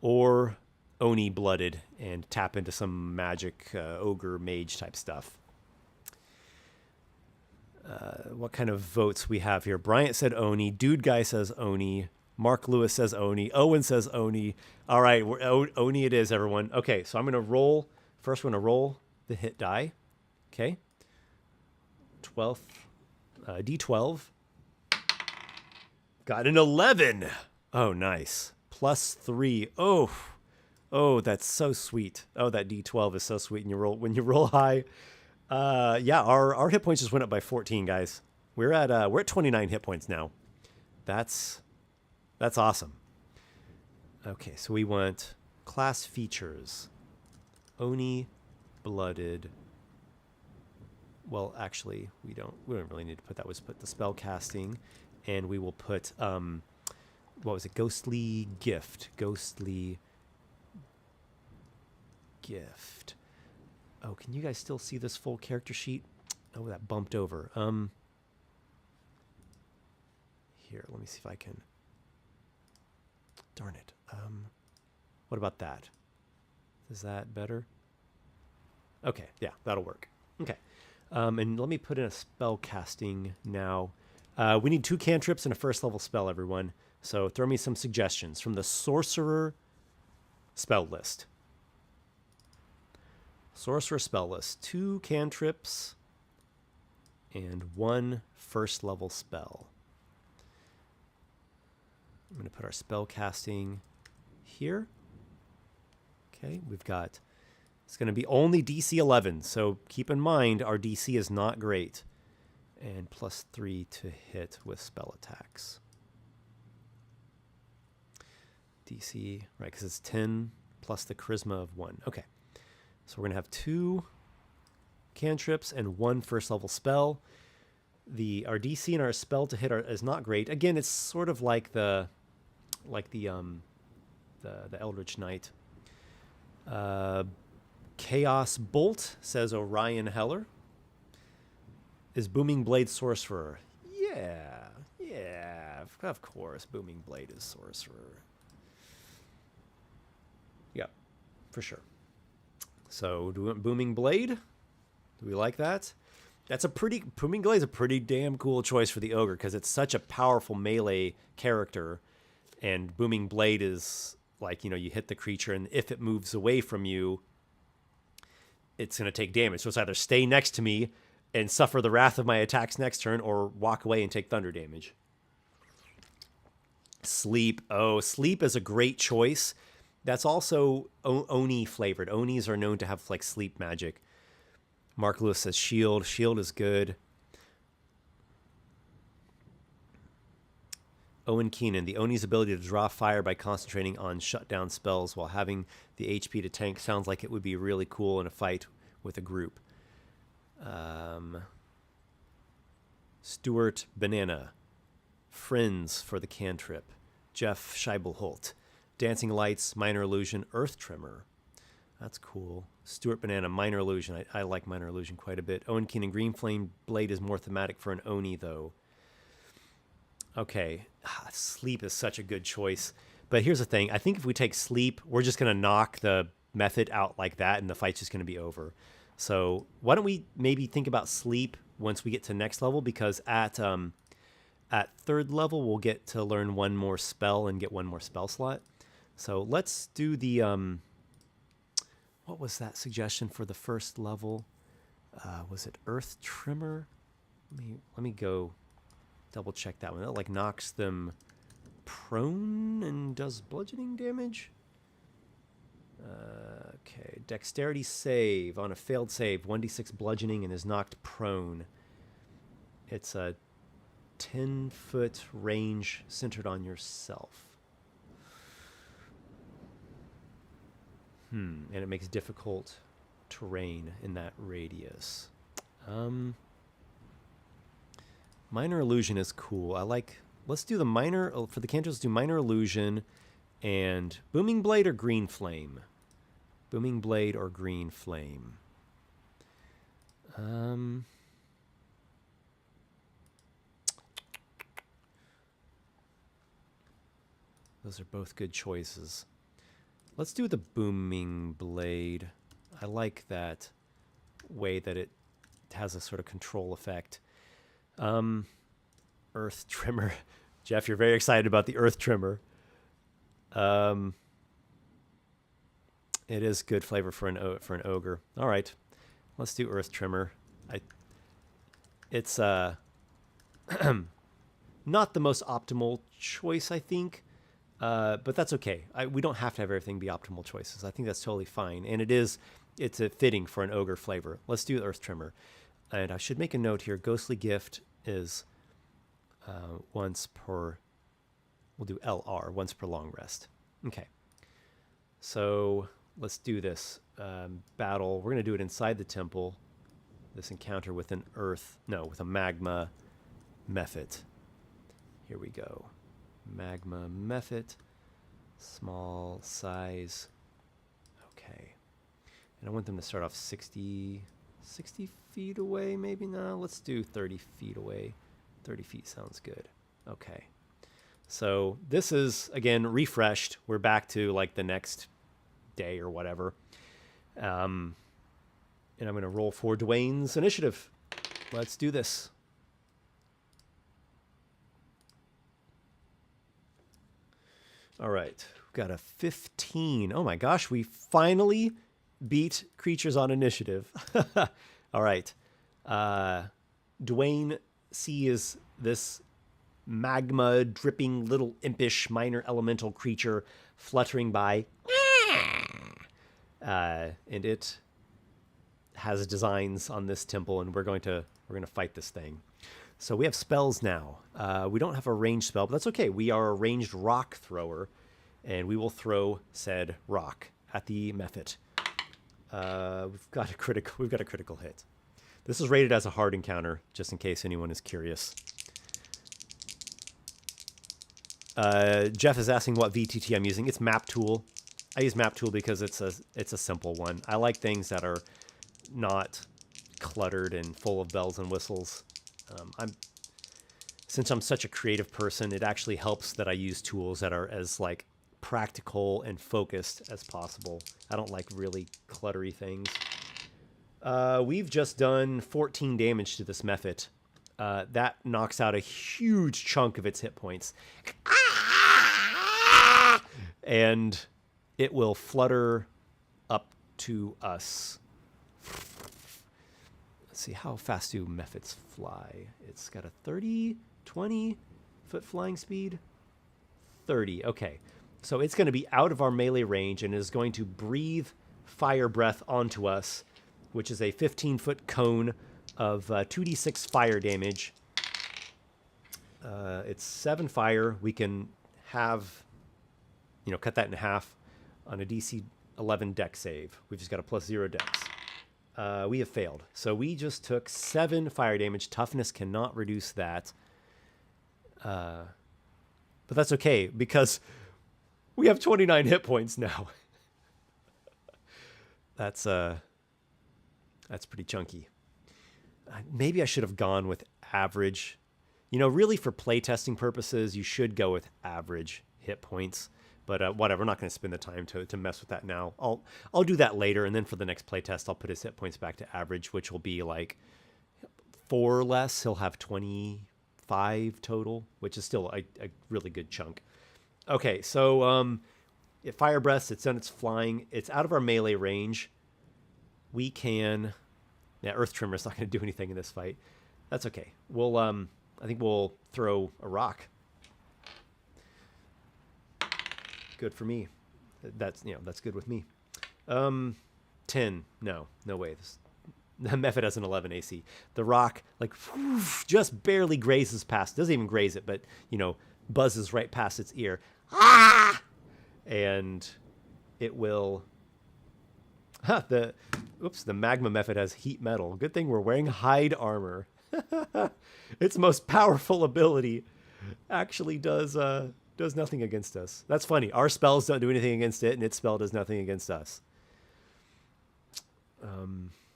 Or Oni Blooded and tap into some magic ogre mage type stuff. What kind of votes we have here? Bryant said Oni. Dude Guy says Oni. Mark Lewis says Oni. Owen says Oni. All right, Oni it is, everyone. Okay, so I'm going to roll. First, we're going to roll the hit die. Okay. 12th. D12. Got an 11. Oh, nice. +3. Oh, that's so sweet. Oh, that D12 is so sweet. And when you roll high. Yeah, our hit points just went up by 14, guys. We're at 29 hit points now. That's awesome. Okay, so we want class features. Oni Blooded well, actually, we don't really need to put that. Let's put the spell casting, and we will put what was it? Ghostly gift. Ghostly gift. Oh, can you guys still see this full character sheet? Oh, that bumped over. Here, let me see if I can. Darn it. What about that? Is that better? Okay, yeah, that'll work. Okay. And let me put in a spell casting now. We need 2 cantrips and a first level spell, everyone. So throw me some suggestions from the sorcerer spell list. Sorcerer spell list. 2 cantrips and 1 first level spell. I'm going to put our spell casting here. Okay, we've got, it's going to be only DC 11, so keep in mind our DC is not great. And +3 to hit with spell attacks. DC, right, because it's 10 plus the charisma of 1. Okay, so we're going to have 2 cantrips and 1 first level spell. Our DC and our spell to hit is not great. Again, it's sort of like the Eldritch Knight. Chaos Bolt, says Orion Heller. Is Booming Blade Sorcerer? Yeah, of course. Booming Blade is Sorcerer. Yeah, for sure. So, do we want Booming Blade? Do we like that? Booming Blade is a pretty damn cool choice for the Ogre because it's such a powerful melee character. And Booming Blade is like, you hit the creature, and if it moves away from you, it's going to take damage. So it's either stay next to me and suffer the wrath of my attacks next turn, or walk away and take thunder damage. Sleep. Oh, sleep is a great choice. That's also Oni flavored. Onis are known to have like sleep magic. Mark Lewis says shield. Shield is good. Owen Keenan, the Oni's ability to draw fire by concentrating on shutdown spells while having the HP to tank sounds like it would be really cool in a fight with a group. Stuart Banana, Friends for the cantrip. Jeff Scheibelholt, Dancing Lights, Minor Illusion, Earth Tremor. That's cool. Stuart Banana, Minor Illusion. I like Minor Illusion quite a bit. Owen Keenan, Green Flame Blade is more thematic for an Oni, though. Okay, sleep is such a good choice. But here's the thing. I think if we take sleep, we're just going to knock the method out like that, and the fight's just going to be over. So why don't we maybe think about sleep once we get to next level? Because at 3rd level, we'll get to learn 1 more spell and get 1 more spell slot. So let's do the... what was that suggestion for the 1st level? Was it Earth Tremor? Let me go... double check that one. That like knocks them prone and does bludgeoning damage. Okay, dexterity save. On a failed save, 1d6 bludgeoning and is knocked prone. It's a 10-foot range centered on yourself. And it makes difficult terrain in that radius. Minor Illusion is cool. Let's do the minor, for the cantrips, do Minor Illusion and Booming Blade or Green Flame. Booming Blade or Green Flame. Those are both good choices. Let's do the Booming Blade. I like that way that it has a sort of control effect. Earth Tremor. Jeff, you're very excited about the Earth Tremor. It is good flavor for an ogre. All right, let's do Earth Tremor. It's not the most optimal choice, I think, but that's okay. We don't have to have everything be optimal choices. I think that's totally fine, and it's a fitting for an ogre flavor. Let's do Earth Tremor, and I should make a note here. Ghostly Gift is once per. We'll do LR, once per long rest. Okay, so let's do this battle. We're going to do it inside the temple. this encounter with an with a magma mephit. Here we go. Magma mephit. Small size. Okay. And I want them to start off 60 feet away, maybe? No, let's do 30 feet away. 30 feet sounds good. Okay. So this is, again, refreshed. We're back to like the next day or whatever. And I'm going to roll for Dwayne's initiative. Let's do this. All right. We've got a 15. Oh my gosh, we finally beat creatures on initiative. All right. Dwayne sees this magma dripping little impish minor elemental creature fluttering by. And it has designs on this temple, and we're going to fight this thing. So we have spells now. We don't have a ranged spell, but that's okay. We are a ranged rock thrower, and we will throw said rock at the mephit. We've got a critical hit. This is rated as a hard encounter, just in case anyone is curious. Jeff is asking what VTT I'm using. It's Map Tool. I use Map Tool because it's a simple one. I like things that are not cluttered and full of bells and whistles. Since I'm such a creative person, it actually helps that I use tools that are as like practical and focused as possible. I don't like really cluttery things. We've just done 14 damage to this mephit. That knocks out a huge chunk of its hit points. And it will flutter up to us. Let's see, how fast do mephits fly? It's got a 30, 20 foot flying speed. 30, okay. So it's going to be out of our melee range and is going to breathe fire breath onto us, which is a 15-foot cone of 2d6 fire damage. It's 7 fire. We can have, cut that in half on a DC 11 dex save. We've just got a +0 dex. We have failed. So we just took 7 fire damage. Toughness cannot reduce that. But that's okay because we have 29 hit points now. That's pretty chunky. Maybe I should have gone with average. Really for playtesting purposes, you should go with average hit points. But whatever, I'm not going to spend the time to mess with that now. I'll do that later, and then for the next playtest, I'll put his hit points back to average, which will be like 4 less. He'll have 25 total, which is still a really good chunk. Okay, so it fire breaths. It's done its flying. It's out of our melee range. We can... Yeah, Earth Tremor's not going to do anything in this fight. That's okay. We'll I think we'll throw a rock. Good for me. That's good with me. 10. No way. The mephit has an 11 AC. The rock just barely grazes past. Doesn't even graze it, but buzzes right past its ear. Ah! And it will. The magma mephit has heat metal. Good thing we're wearing hide armor. Its most powerful ability actually does nothing against us. That's funny. Our spells don't do anything against it, and its spell does nothing against us.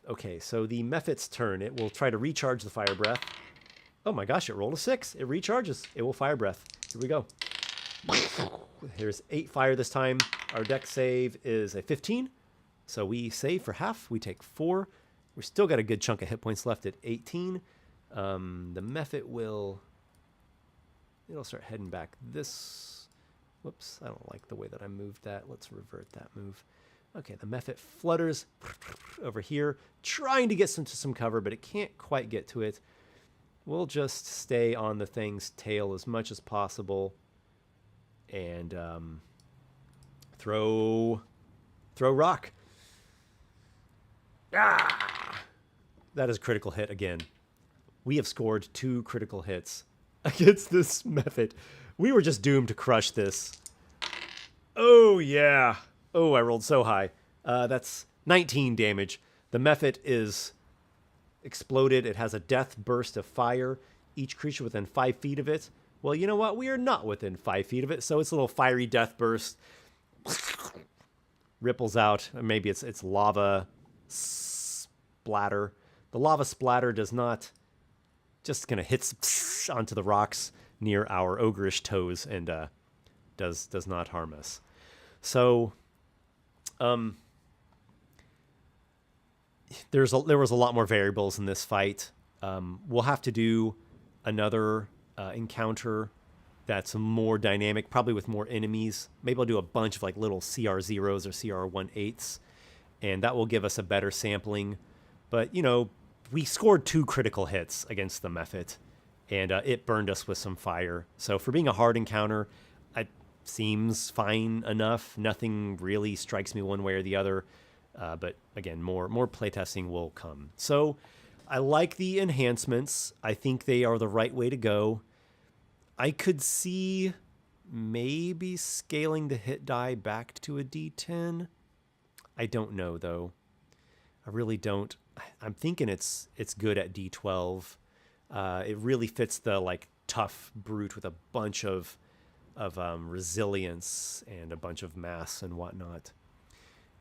Okay, so the mephit's turn. It will try to recharge the fire breath. Oh my gosh, it rolled a 6. It recharges. It will fire breath. Here we go. Here's 8 fire this time. Our dex save is a 15. So we save for half. We take 4. We've still got a good chunk of hit points left at 18. The mephit it'll start heading back this. Whoops, I don't like the way that I moved that. Let's revert that move. Okay, the mephit flutters over here, trying to get some cover, but it can't quite get to it. We'll just stay on the thing's tail as much as possible and throw rock. Ah! That is a critical hit again. We have scored 2 critical hits against this mephit. We were just doomed to crush this. Oh, yeah. Oh, I rolled so high. That's 19 damage. The mephit is exploded. It has a death burst of fire. Each creature within 5 feet of it. Well, you know what? We are not within 5 feet of it, so it's a little fiery death burst. Ripples out. Maybe it's lava splatter. The lava splatter does not just kind of hits onto the rocks near our ogreish toes and does not harm us. So, there was a lot more variables in this fight. We'll have to do another encounter that's more dynamic, probably with more enemies. Maybe I'll do a bunch of like little CR0s or CR18s, and that will give us a better sampling. But, you know, we scored 2 critical hits against the Mephit, and it burned us with some fire. So for being a hard encounter, it seems fine enough. Nothing really strikes me one way or the other. But again, more playtesting will come. So I like the enhancements. I think they are the right way to go. I could see maybe scaling the hit die back to a D10. I don't know, though. I really don't. I'm thinking it's good at D12. It really fits the like tough brute with a bunch of resilience and a bunch of mass and whatnot.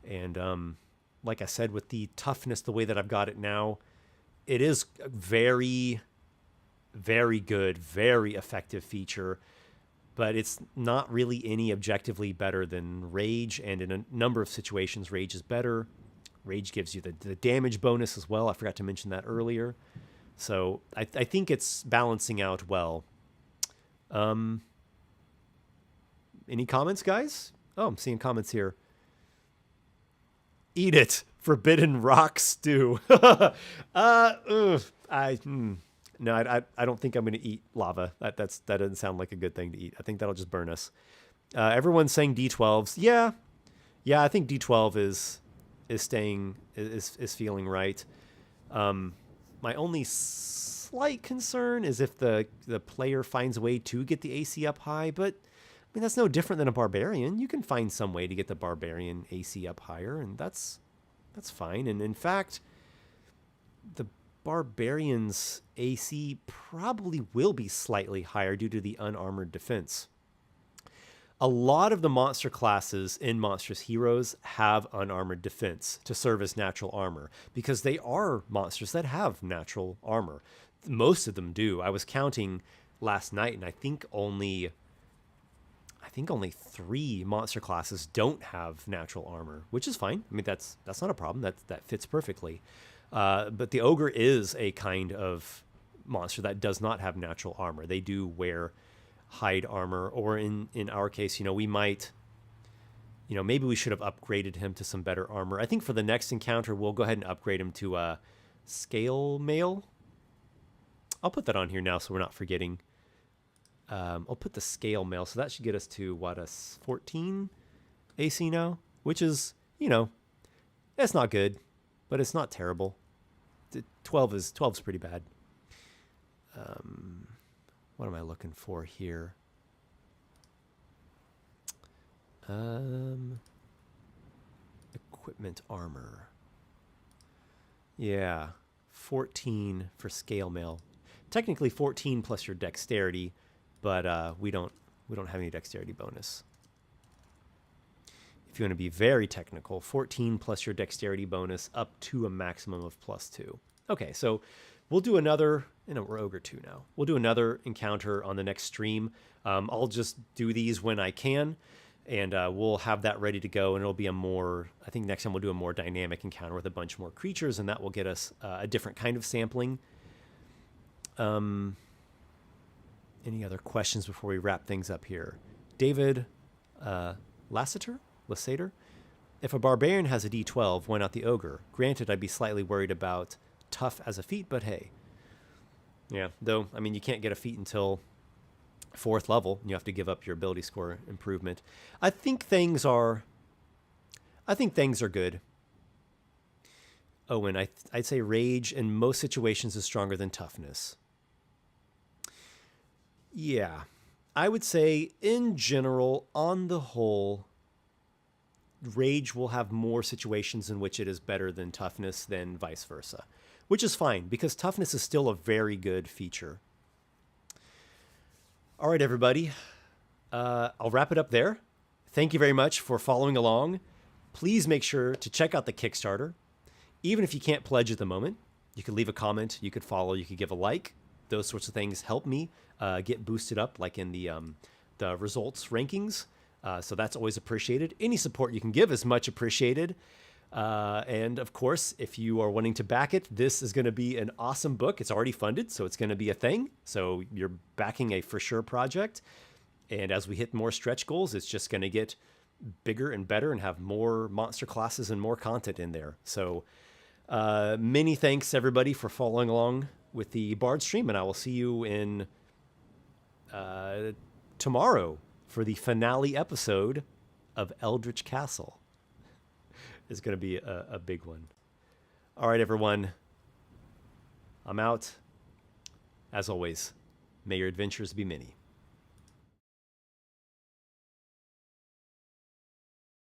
And like I said, with the toughness, the way that I've got it now, it is very, very good, very effective feature, but it's not really any objectively better than Rage, and in a number of situations, Rage is better. Rage gives you the damage bonus as well. I forgot to mention that earlier. So I think it's balancing out well. Any comments, guys? Oh, I'm seeing comments here. Eat it. Forbidden rock stew. No, I don't think I'm going to eat lava. That doesn't sound like a good thing to eat. I think that'll just burn us. Everyone's saying D12s. Yeah, I think D12 is feeling right. My only slight concern is if the player finds a way to get the AC up high, but I mean that's no different than a barbarian. You can find some way to get the barbarian AC up higher, and that's fine. And in fact, the barbarian's AC probably will be slightly higher due to the unarmored defense. A lot of the monster classes in Monstrous Heroes have unarmored defense to serve as natural armor because they are monsters that have natural armor. Most of them do. I was counting last night, and I think only 3 monster classes don't have natural armor, which is fine. I mean, that's not a problem. That fits perfectly. But the ogre is a kind of monster that does not have natural armor. They do wear hide armor, or in our case, we might, maybe we should have upgraded him to some better armor. I think for the next encounter, we'll go ahead and upgrade him to scale mail. I'll put that on here now so we're not forgetting. I'll put the scale mail, so that should get us to a 14 AC now, which is, that's not good, but it's not terrible. 12's pretty bad. What am I looking for here? Equipment armor. Yeah, 14 for scale mail. Technically 14 plus your dexterity, but we don't have any dexterity bonus. If you want to be very technical, 14 plus your dexterity bonus up to a maximum of +2. Okay, so we'll do another, we're Ogre 2 now. We'll do another encounter on the next stream. I'll just do these when I can, and we'll have that ready to go, and it'll be I think next time we'll do a more dynamic encounter with a bunch more creatures, and that will get us a different kind of sampling. Any other questions before we wrap things up here? David Lasseter? If a barbarian has a D12, why not the ogre? Granted, I'd be slightly worried about tough as a feat, but hey. Yeah, though, I mean, you can't get a feat until 4th level. You have to give up your ability score improvement. I think things are good. Owen, I'd say rage in most situations is stronger than toughness. Yeah, I would say in general, on the whole, rage will have more situations in which it is better than toughness than vice versa. which is fine because toughness is still a very good feature. All right, everybody. I'll wrap it up there. Thank you very much for following along. Please make sure to check out the Kickstarter. Even if you can't pledge at the moment, you could leave a comment, you could follow, you could give a like. Those sorts of things help me get boosted up, like in the results rankings. So that's always appreciated. Any support you can give is much appreciated. And of course, if you are wanting to back it, this is going to be an awesome book. It's already funded, so it's going to be a thing. So you're backing a for sure project. And as we hit more stretch goals, it's just going to get bigger and better and have more monster classes and more content in there. So many thanks, everybody, for following along with the Bardstream. And I will see you in tomorrow for the finale episode of Eldritch Castle. It's going to be a big one. All right, everyone. I'm out. As always, may your adventures be many.